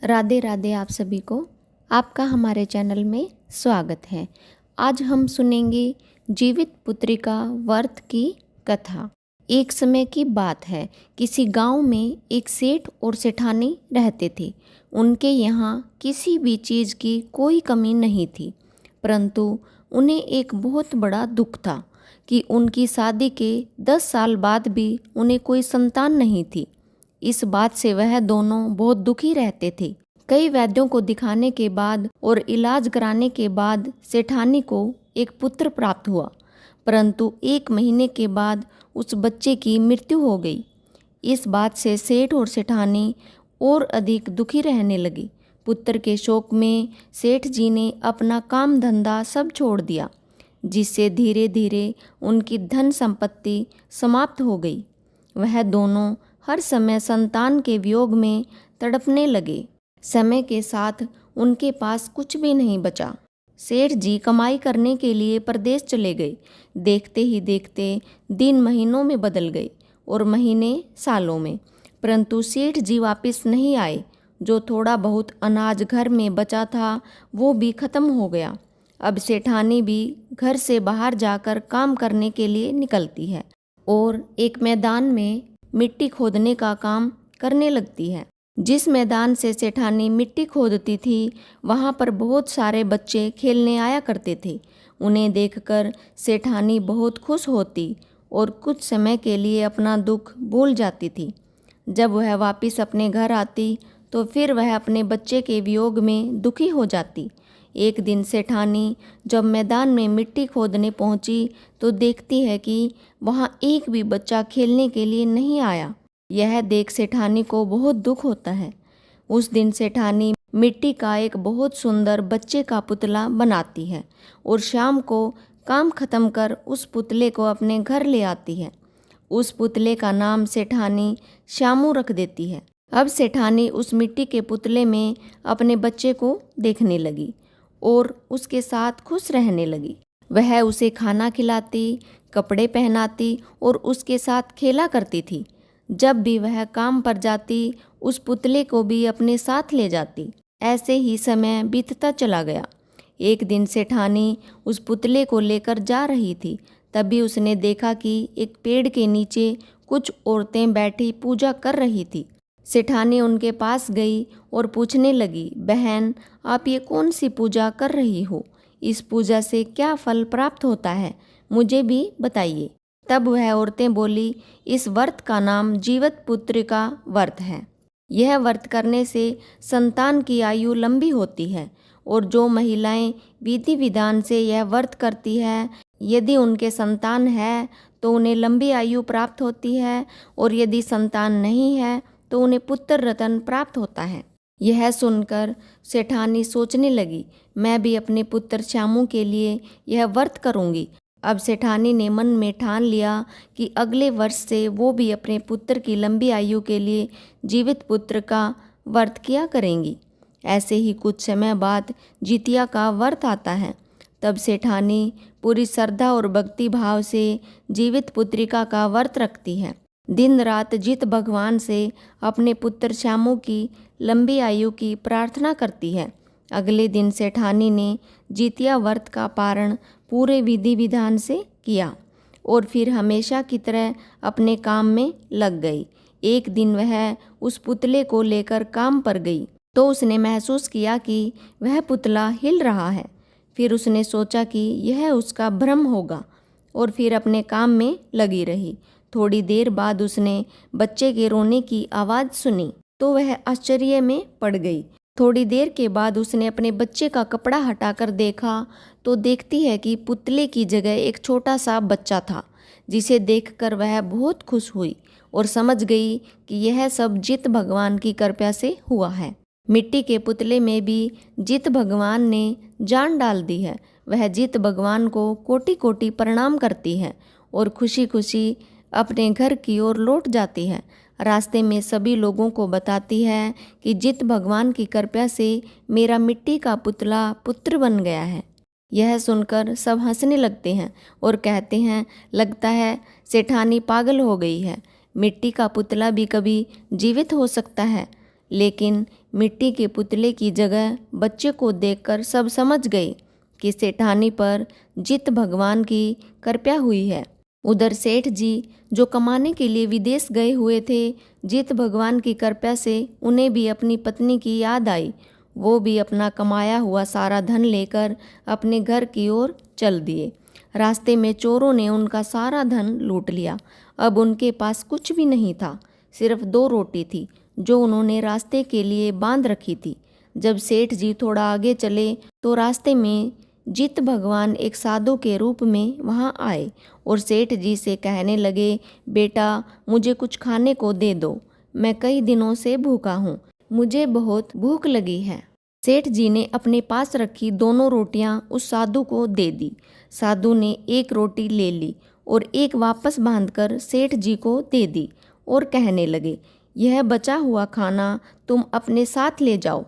राधे राधे आप सभी को। आपका हमारे चैनल में स्वागत है। आज हम सुनेंगे जीवित पुत्रिका व्रत की कथा। एक समय की बात है, किसी गांव में एक सेठ और सेठानी रहते थे। उनके यहाँ किसी भी चीज़ की कोई कमी नहीं थी, परंतु उन्हें एक बहुत बड़ा दुख था कि उनकी शादी के 10 साल बाद भी उन्हें कोई संतान नहीं थी। इस बात से वह दोनों बहुत दुखी रहते थे। कई वैद्यों को दिखाने के बाद और इलाज कराने के बाद सेठानी को एक पुत्र प्राप्त हुआ, परंतु 1 महीने के बाद उस बच्चे की मृत्यु हो गई। इस बात से सेठ और सेठानी और अधिक दुखी रहने लगी। पुत्र के शोक में सेठ जी ने अपना काम धंधा सब छोड़ दिया, जिससे धीरे धीरे उनकी धन संपत्ति समाप्त हो गई। वह दोनों हर समय संतान के वियोग में तड़पने लगे। समय के साथ उनके पास कुछ भी नहीं बचा। सेठ जी कमाई करने के लिए परदेश चले गए। देखते ही देखते दिन महीनों में बदल गए और महीने सालों में, परंतु सेठ जी वापस नहीं आए। जो थोड़ा बहुत अनाज घर में बचा था वो भी खत्म हो गया। अब सेठानी भी घर से बाहर जाकर काम करने के लिए निकलती है और एक मैदान में मिट्टी खोदने का काम करने लगती है। जिस मैदान से सेठानी मिट्टी खोदती थी वहाँ पर बहुत सारे बच्चे खेलने आया करते थे। उन्हें देखकर सेठानी बहुत खुश होती और कुछ समय के लिए अपना दुख भूल जाती थी। जब वह वापस अपने घर आती तो फिर वह अपने बच्चे के वियोग में दुखी हो जाती। एक दिन सेठानी जब मैदान में मिट्टी खोदने पहुंची तो देखती है कि वहाँ एक भी बच्चा खेलने के लिए नहीं आया। यह देख सेठानी को बहुत दुख होता है। उस दिन सेठानी मिट्टी का एक बहुत सुंदर बच्चे का पुतला बनाती है और शाम को काम खत्म कर उस पुतले को अपने घर ले आती है। उस पुतले का नाम सेठानी श्यामू रख देती है। अब सेठानी उस मिट्टी के पुतले में अपने बच्चे को देखने लगी और उसके साथ खुश रहने लगी। वह उसे खाना खिलाती, कपड़े पहनाती और उसके साथ खेला करती थी। जब भी वह काम पर जाती उस पुतले को भी अपने साथ ले जाती। ऐसे ही समय बीतता चला गया। एक दिन सेठानी उस पुतले को लेकर जा रही थी, तभी उसने देखा कि एक पेड़ के नीचे कुछ औरतें बैठी पूजा कर रही थी। सेठानी उनके पास गई और पूछने लगी, बहन आप ये कौन सी पूजा कर रही हो? इस पूजा से क्या फल प्राप्त होता है, मुझे भी बताइए। तब वह औरतें बोली, इस व्रत का नाम जीवित पुत्रिका व्रत है। यह व्रत करने से संतान की आयु लंबी होती है और जो महिलाएं विधि विधान से यह व्रत करती है, यदि उनके संतान है तो उन्हें लंबी आयु प्राप्त होती है और यदि संतान नहीं है तो उन्हें पुत्र रत्न प्राप्त होता है। यह सुनकर सेठानी सोचने लगी, मैं भी अपने पुत्र श्यामू के लिए यह व्रत करूंगी। अब सेठानी ने मन में ठान लिया कि अगले वर्ष से वो भी अपने पुत्र की लंबी आयु के लिए जीवित पुत्र का व्रत किया करेंगी। ऐसे ही कुछ समय बाद जितिया का व्रत आता है। तब सेठानी पूरी श्रद्धा और भक्ति भाव से जीवित पुत्रिका का व्रत रखती है। दिन रात जित भगवान से अपने पुत्र श्यामू की लंबी आयु की प्रार्थना करती है। अगले दिन सेठानी ने जितिया व्रत का पारण पूरे विधि विधान से किया और फिर हमेशा की तरह अपने काम में लग गई। एक दिन वह उस पुतले को लेकर काम पर गई तो उसने महसूस किया कि वह पुतला हिल रहा है। फिर उसने सोचा कि यह उसका भ्रम होगा और फिर अपने काम में लगी रही। थोड़ी देर बाद उसने बच्चे के रोने की आवाज़ सुनी तो वह आश्चर्य में पड़ गई। थोड़ी देर के बाद उसने अपने बच्चे का कपड़ा हटाकर देखा तो देखती है कि पुतले की जगह एक छोटा सा बच्चा था, जिसे देखकर वह बहुत खुश हुई और समझ गई कि यह सब जित भगवान की कृपा से हुआ है। मिट्टी के पुतले में भी जित भगवान ने जान डाल दी है। वह जित भगवान को कोटि कोटि प्रणाम करती है और खुशी खुशी अपने घर की ओर लौट जाती है। रास्ते में सभी लोगों को बताती है कि जित भगवान की कृपा से मेरा मिट्टी का पुतला पुत्र बन गया है। यह सुनकर सब हंसने लगते हैं और कहते हैं, लगता है सेठानी पागल हो गई है। मिट्टी का पुतला भी कभी जीवित हो सकता है, लेकिन मिट्टी के पुतले की जगह बच्चे को देखकर सब समझ गए कि सेठानी पर जित भगवान की कृपा हुई है। उधर सेठ जी जो कमाने के लिए विदेश गए हुए थे, जित भगवान की कृपा से उन्हें भी अपनी पत्नी की याद आई। वो भी अपना कमाया हुआ सारा धन लेकर अपने घर की ओर चल दिए। रास्ते में चोरों ने उनका सारा धन लूट लिया। अब उनके पास कुछ भी नहीं था, सिर्फ 2 रोटी थी जो उन्होंने रास्ते के लिए बांध रखी थी। जब सेठ जी थोड़ा आगे चले तो रास्ते में जित भगवान एक साधु के रूप में वहां आए और सेठ जी से कहने लगे, बेटा मुझे कुछ खाने को दे दो, मैं कई दिनों से भूखा हूँ, मुझे बहुत भूख लगी है। सेठ जी ने अपने पास रखी दोनों रोटियां उस साधु को दे दी। साधु ने एक रोटी ले ली और एक वापस बांधकर सेठ जी को दे दी और कहने लगे, यह बचा हुआ खाना तुम अपने साथ ले जाओ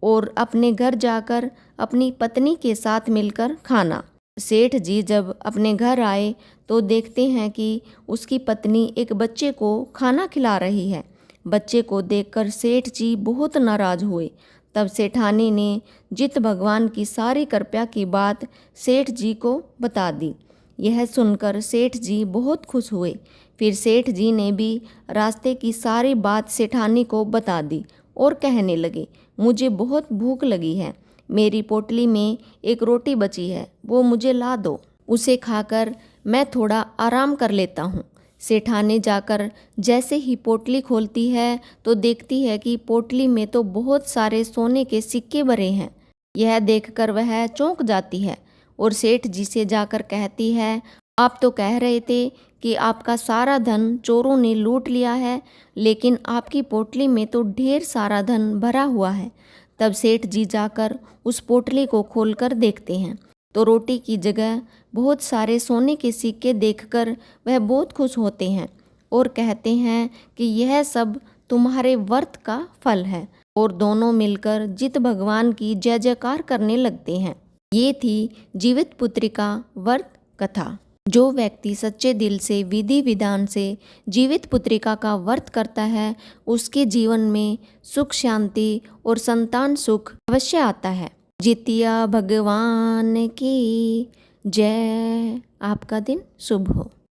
और अपने घर जाकर अपनी पत्नी के साथ मिलकर खाना। सेठ जी जब अपने घर आए तो देखते हैं कि उसकी पत्नी एक बच्चे को खाना खिला रही है। बच्चे को देखकर सेठ जी बहुत नाराज हुए। तब सेठानी ने जित भगवान की सारी कृपा की बात सेठ जी को बता दी। यह सुनकर सेठ जी बहुत खुश हुए। फिर सेठ जी ने भी रास्ते की सारी बात सेठानी को बता दी और कहने लगे, मुझे बहुत भूख लगी है, मेरी पोटली में एक रोटी बची है, वो मुझे ला दो, उसे खाकर मैं थोड़ा आराम कर लेता हूँ। सेठानी जाकर जैसे ही पोटली खोलती है तो देखती है कि पोटली में तो बहुत सारे सोने के सिक्के भरे हैं। यह देखकर वह चौंक जाती है और सेठ जी से जाकर कहती है, आप तो कह रहे थे कि आपका सारा धन चोरों ने लूट लिया है, लेकिन आपकी पोटली में तो ढेर सारा धन भरा हुआ है। तब सेठ जी जाकर उस पोटली को खोलकर देखते हैं तो रोटी की जगह बहुत सारे सोने के सिक्के देखकर वह बहुत खुश होते हैं और कहते हैं कि यह सब तुम्हारे व्रत का फल है, और दोनों मिलकर जित भगवान की जय जयकार करने लगते हैं। ये थी जीवित पुत्री का व्रत कथा। जो व्यक्ति सच्चे दिल से विधि विधान से जीवित पुत्रिका का व्रत करता है, उसके जीवन में सुख शांति और संतान सुख अवश्य आता है। जितिया भगवान की जय। आपका दिन शुभ हो।